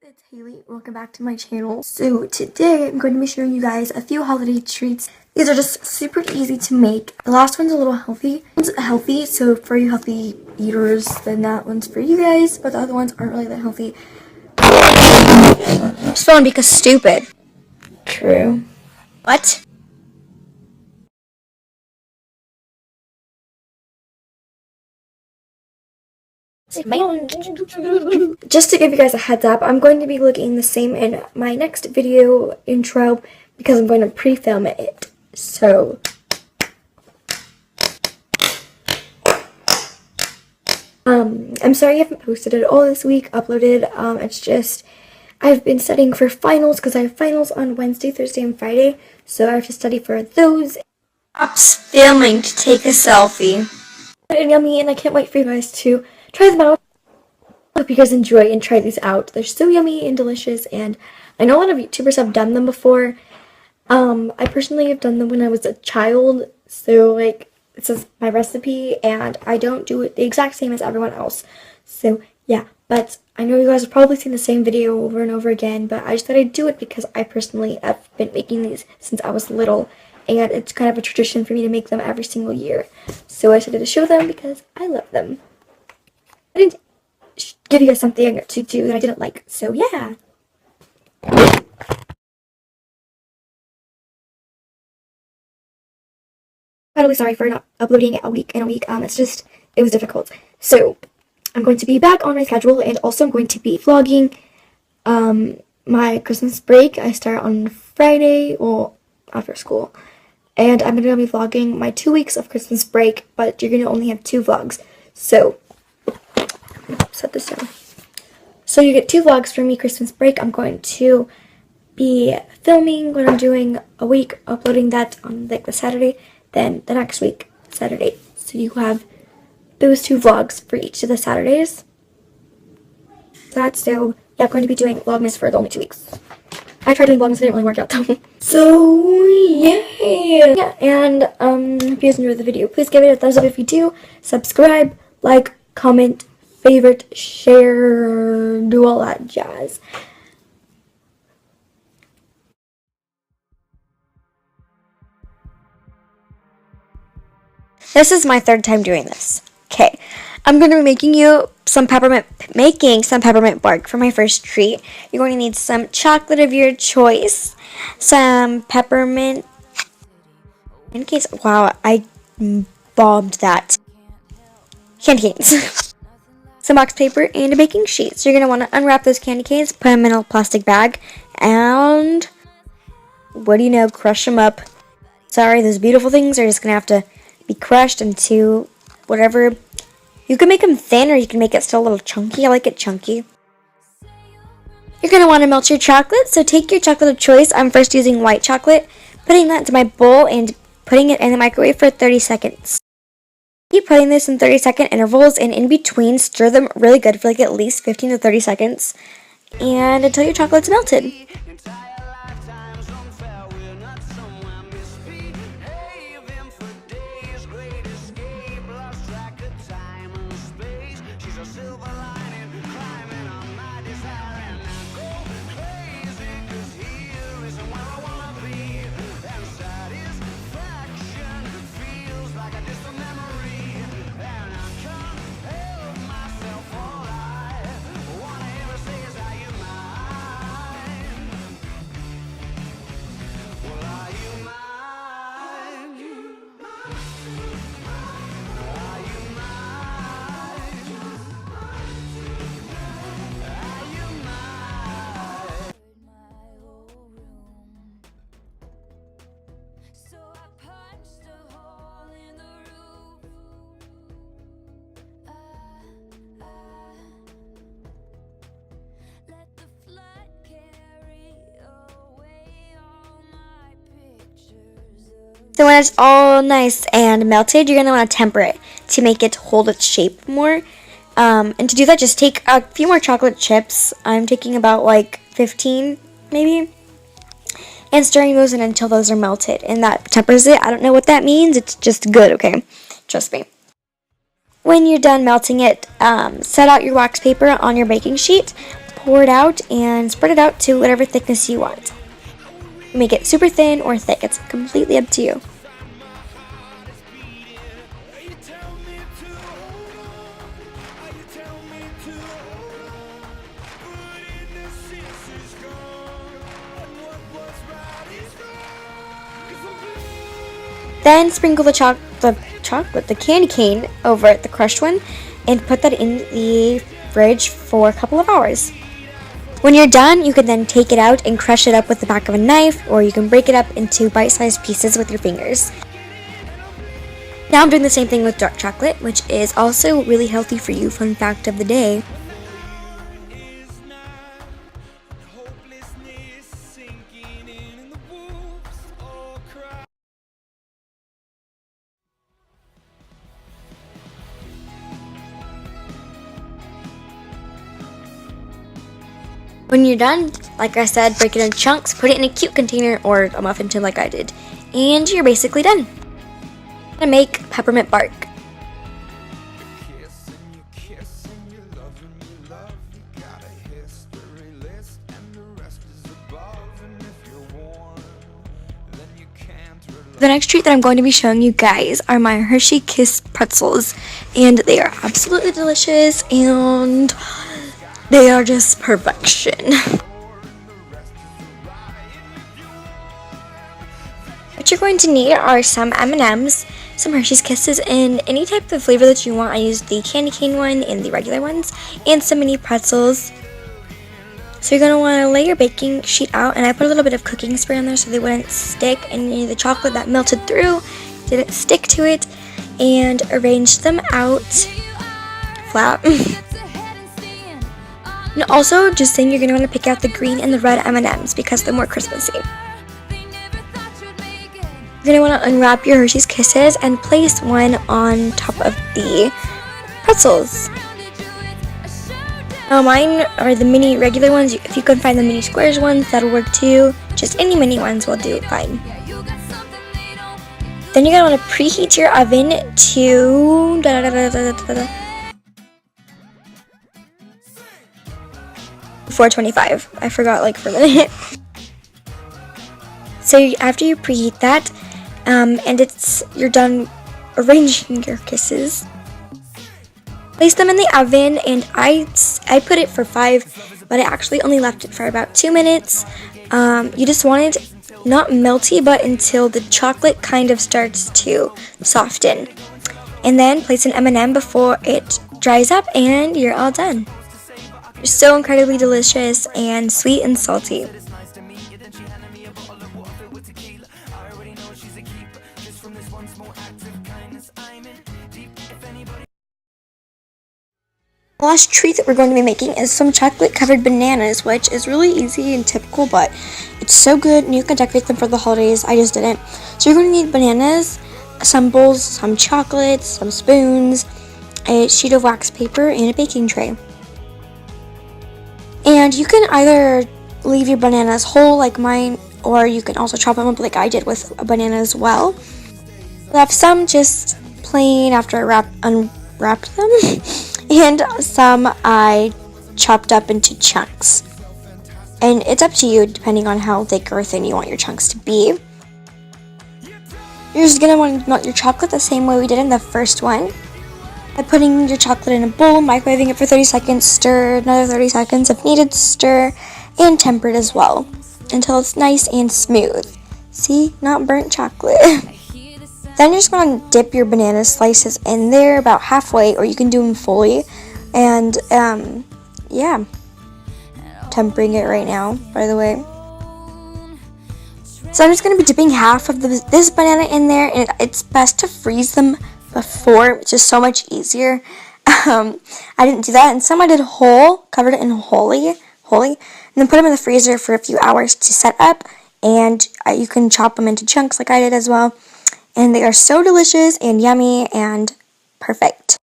it's Haley. Welcome back to my channel. So today I'm going to be showing you guys a few holiday treats. These are just super easy to make. The last one's a little healthy. It's healthy, so for you healthy eaters, then that one's for you guys, but the other ones aren't really that healthy. Just phone because stupid. True. What? Just to give you guys a heads up, I'm going to be looking the same in my next video intro because I'm going to pre-film it. So I'm sorry I haven't posted it all this week, uploaded. It's just I've been studying for finals because I have finals on Wednesday, Thursday, and Friday. So I have to study for those. Stops filming to take a selfie. And yummy, and I can't wait for you guys to try them out. I hope you guys enjoy and try these out. They're so yummy and delicious, and I know a lot of YouTubers have done them before. I personally have done them when I was a child, so like this is my recipe, and I don't do it the exact same as everyone else. So yeah, but I know you guys have probably seen the same video over and over again, but I just thought I'd do it because I personally have been making these since I was little, and it's kind of a tradition for me to make them every single year. So I decided to show them because I love them. I didn't give you guys something to do that I didn't like, so yeah. Totally sorry for not uploading it in a week. It's just, it was difficult. So I'm going to be back on my schedule, and also I'm going to be vlogging my Christmas break. I start on Friday, well, after school. And I'm going to be vlogging my 2 weeks of Christmas break, but you're going to only have 2 vlogs. So, set this down. So you get 2 vlogs from me Christmas break. I'm going to be filming what I'm doing a week, uploading that on like the Saturday, then the next week, Saturday. So you have those 2 vlogs for each of the Saturdays. So yeah, I'm going to be doing Vlogmas for the only 2 weeks. I tried doing Vlogmas, it didn't really work out though. So yeah, and if you guys enjoyed the video, please give it a thumbs up if you do. Subscribe, like, comment, favorite, share, do all that jazz. This is my 3rd time doing this. Okay, I'm going to be making some peppermint bark for my first treat. You're going to need some chocolate of your choice, some peppermint. In case, wow, I bombed that. Candy canes. Some box paper and a baking sheet. So you're going to want to unwrap those candy canes, put them in a plastic bag, and what do you know, crush them up. Sorry, those beautiful things are just going to have to be crushed into whatever. You can make them thin, or you can make it still a little chunky. I like it chunky. You're going to want to melt your chocolate, so take your chocolate of choice. I'm first using white chocolate, putting that into my bowl and putting it in the microwave for 30 seconds. Keep putting this in 30-second intervals, and in between, stir them really good for like at least 15 to 30 seconds, and until your chocolate's melted. So when it's all nice and melted, you're going to want to temper it to make it hold its shape more. And to do that, just take a few more chocolate chips. I'm taking about like 15 maybe. And stirring those in until those are melted. And that tempers it. I don't know what that means. It's just good, okay? Trust me. When you're done melting it, set out your wax paper on your baking sheet. pour it out and spread it out to whatever thickness you want. Make it super thin or thick, it's completely up to you. Then sprinkle the candy cane over the crushed one and put that in the fridge for a couple of hours. When you're done, you can then take it out and crush it up with the back of a knife, or you can break it up into bite-sized pieces with your fingers. Now I'm doing the same thing with dark chocolate, which is also really healthy for you. Fun fact of the day. When you're done, like I said, break it in chunks, put it in a cute container or a muffin tin like I did, and you're basically done. I'm gonna make peppermint bark. The next treat that I'm going to be showing you guys are my Hershey Kiss pretzels, and they are absolutely delicious and they are just perfection. What you're going to need are some M&Ms, some Hershey's Kisses in any type of flavor that you want. I used the candy cane one and the regular ones, and some mini pretzels. So you're going to want to lay your baking sheet out, and I put a little bit of cooking spray on there so they wouldn't stick, and the chocolate that melted through didn't stick to it, and arrange them out flat. And also, just saying, you're going to want to pick out the green and the red M&Ms because they're more Christmassy. You're going to want to unwrap your Hershey's Kisses and place one on top of the pretzels. Mine are the mini regular ones. If you can find the mini squares ones, that'll work too. Just any mini ones will do fine. Then you're going to want to preheat your oven to 425. I forgot for a minute. So after you preheat that, and you're done arranging your kisses, place them in the oven, and I put it for 5, but I actually only left it for about 2 minutes. You just want it not melty, but until the chocolate kind of starts to soften. And then place an M&M before it dries up, and you're all done. They're so incredibly delicious and sweet and salty. The last treat that we're going to be making is some chocolate covered bananas, which is really easy and typical, but it's so good and you can decorate them for the holidays. I just didn't. So you're going to need bananas, some bowls, some chocolates, some spoons, a sheet of wax paper, and a baking tray. And you can either leave your bananas whole like mine, or you can also chop them up like I did with a banana as well. I have some just plain after I unwrapped them, and some I chopped up into chunks. And it's up to you depending on how thick or thin you want your chunks to be. You're just going to want to melt your chocolate the same way we did in the first one. By putting your chocolate in a bowl, microwaving it for 30 seconds, stir another 30 seconds if needed, stir, and temper it as well until it's nice and smooth. See, not burnt chocolate. Then you're just going to dip your banana slices in there about halfway, or you can do them fully. And yeah, tempering it right now, by the way. So I'm just going to be dipping half of this banana in there, and it's best to freeze them before. It's just so much easier. I didn't do that, and some I did whole, covered it in wholly, and then put them in the freezer for a few hours to set up, and you can chop them into chunks like I did as well, and they are so delicious and yummy and perfect.